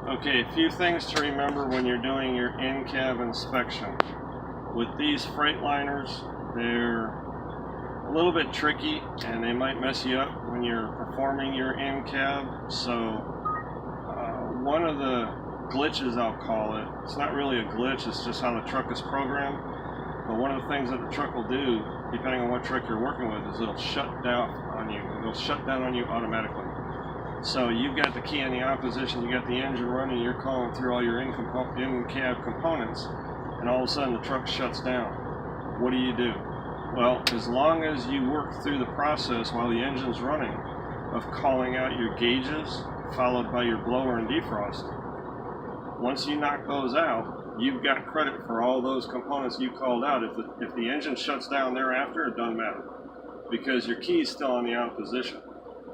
Okay, a few things to remember when you're doing your in-cab inspection. With these Freightliners, they're a little bit tricky and they might mess you up when you're performing your in-cab. So one of the glitches, I'll call it, it's not really a glitch, it's just how the truck is programmed. But one of the things that the truck will do, depending on what truck you're working with, is it'll shut down on you. It'll shut down on you automatically. So you've got the key in the on position, you got the engine running, you're calling through all your in-cab components, and all of a sudden the truck shuts down. What do? Well, as long as you work through the process while the engine's running of calling out your gauges, followed by your blower and defrost, once you knock those out, you've got credit for all those components you called out. If the engine shuts down thereafter, it doesn't matter, because your key is still on the on position.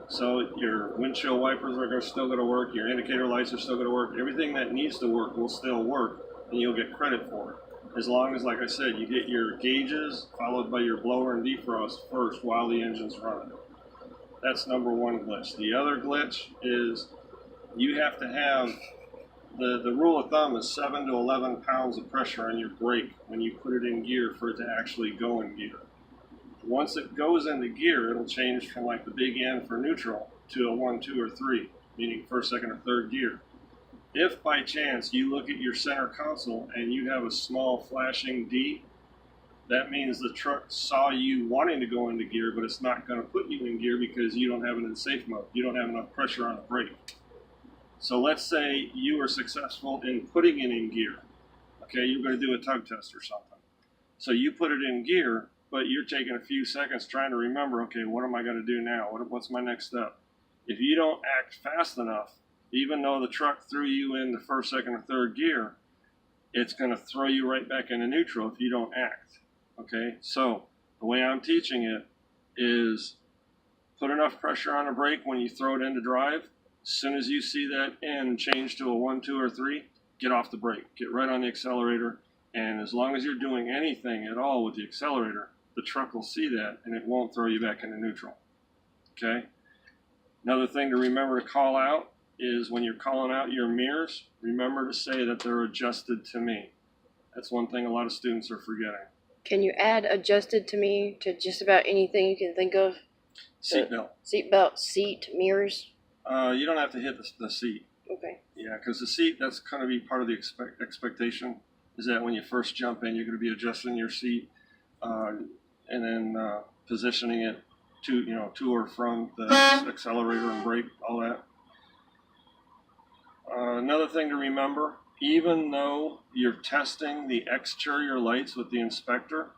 So your windshield wipers are still going to work, your indicator lights are still going to work, everything that needs to work will still work, and you'll get credit for it. As long as, like I said, you get your gauges followed by your blower and defrost first while the engine's running. That's number one glitch. The other glitch is you have to have, the rule of thumb is 7 to 11 pounds of pressure on your brake when you put it in gear for it to actually go in gear. Once it goes into gear, it'll change from like the big N for neutral to a 1, 2, or 3, meaning first, second, or third gear. If by chance you look at your center console and you have a small flashing D, that means the truck saw you wanting to go into gear, but it's not going to put you in gear because you don't have it in safe mode. You don't have enough pressure on the brake. So let's say you were successful in putting it in gear. Okay, you're going to do a tug test or something. So you put it in gear, but you're taking a few seconds trying to remember, okay, what am I going to do now? What's my next step? If you don't act fast enough, even though the truck threw you in the first, second, or third gear, it's going to throw you right back into neutral if you don't act. Okay, so the way I'm teaching it is put enough pressure on the brake when you throw it into drive. As soon as you see that N change to a 1, 2, or 3, get off the brake. Get right on the accelerator. And as long as you're doing anything at all with the accelerator, the truck will see that and it won't throw you back into neutral. Okay? Another thing to remember to call out is when you're calling out your mirrors, remember to say that they're adjusted to me. That's one thing a lot of students are forgetting. Can you add adjusted to me to just about anything you can think of? Seatbelt. Seat, mirrors? You don't have to hit the seat. Okay. Yeah, because the seat, that's going to be part of the expectation, is that when you first jump in, you're going to be adjusting your seat and then positioning it to or from the accelerator and brake, all that. Another thing to remember, even though you're testing the exterior lights with the inspector,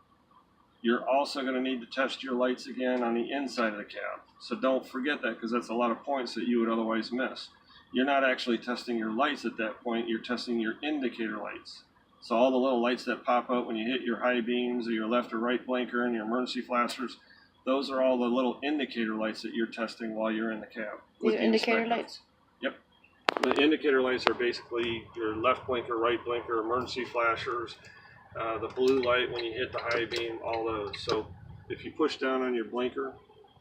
you're also going to need to test your lights again on the inside of the cab. So don't forget that, because that's a lot of points that you would otherwise miss. You're not actually testing your lights at that point, you're testing your indicator lights. So all the little lights that pop up when you hit your high beams or your left or right blinker and your emergency flashers, those are all the little indicator lights that you're testing while you're in the cab. These are indicator lights? Yep. The indicator lights are basically your left blinker, right blinker, emergency flashers, the blue light when you hit the high beam, all those. So if you push down on your blinker,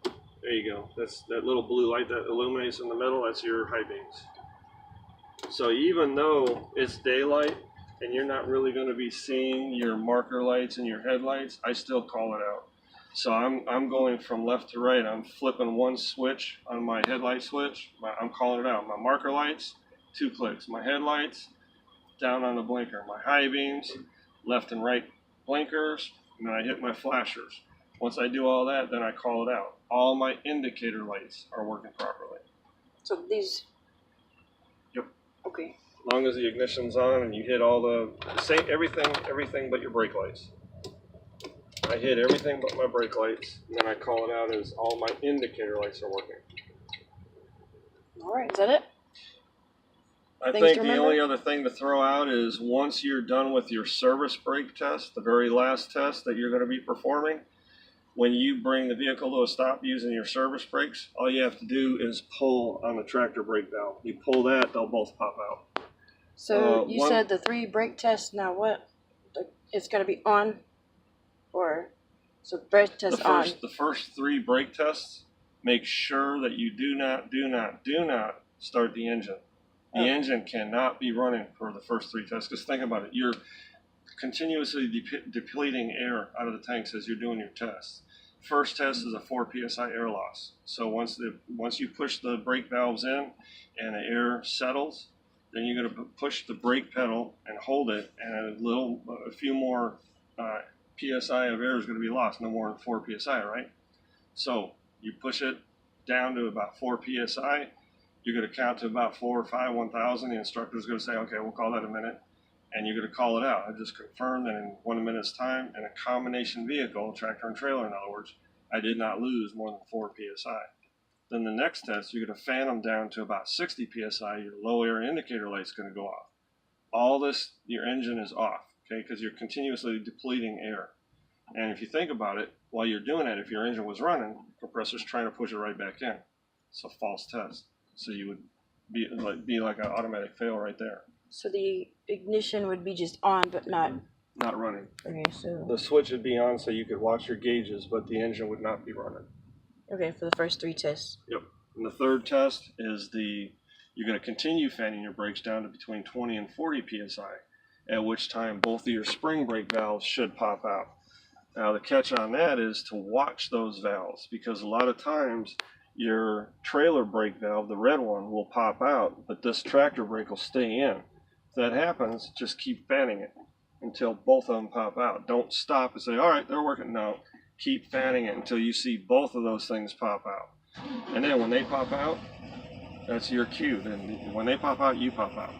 there you go. That's that little blue light that illuminates in the middle, that's your high beams. So even though it's daylight and you're not really going to be seeing your marker lights and your headlights, I still call it out. So I'm going from left to right. I'm flipping one switch on my headlight switch. I'm calling it out. My marker lights, 2 clicks. My headlights, down on the blinker. My high beams, left and right blinkers, and then I hit my flashers. Once I do all that, then I call it out. All my indicator lights are working properly. So these... Yep. Okay. As long as the ignition's on and you hit all the same, everything but your brake lights. I hit everything but my brake lights, and then I call it out as all my indicator lights are working. All right, is that it? I think the only other thing to throw out is once you're done with your service brake test, the very last test that you're going to be performing, when you bring the vehicle to a stop using your service brakes, all you have to do is pull on the tractor brake valve. You pull that, they'll both pop out. So you said the 3 brake tests, now what? It's going to be on? Or, so brake test on. The first 3 brake tests, make sure that you do not start the engine. The engine cannot be running for the first 3 tests, because think about it, you're continuously depleting air out of the tanks as you're doing your tests. First test is a 4 psi air loss. So once you push the brake valves in and the air settles, then you're going to push the brake pedal and hold it, and a few more psi of air is going to be lost, no more than 4 psi, right? So you push it down to about 4 psi, you're going to count to about 4 or 5, 1,000. The instructor is going to say, okay, we'll call that a minute, and you're going to call it out. I just confirmed that in 1 minute's time, in a combination vehicle, tractor and trailer in other words, I did not lose more than 4 psi. Then the next test, you're going to fan them down to about 60 psi. Your low air indicator light's going to go off. All this, your engine is off, okay, because you're continuously depleting air. And if you think about it, while you're doing it, if your engine was running, the compressor's trying to push it right back in. It's a false test. So you would be like an automatic fail right there. So the ignition would be just on, but not running. Okay, so the switch would be on so you could watch your gauges, but the engine would not be running. Okay, for the first 3 tests. Yep. And the third test is you're going to continue fanning your brakes down to between 20 and 40 psi, at which time both of your spring brake valves should pop out. Now the catch on that is to watch those valves, because a lot of times your trailer brake valve, the red one, will pop out, but this tractor brake will stay in. If that happens, just keep fanning it until both of them pop out. Don't stop and say, all right, they're working. No, keep fanning it until you see both of those things pop out. And then when they pop out, that's your cue. Then when they pop out, you pop out.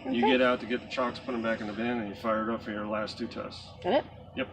Okay. You get out to get the chocks, put them back in the bin, and you fire it up for your last 2 tests. Got it? Yep.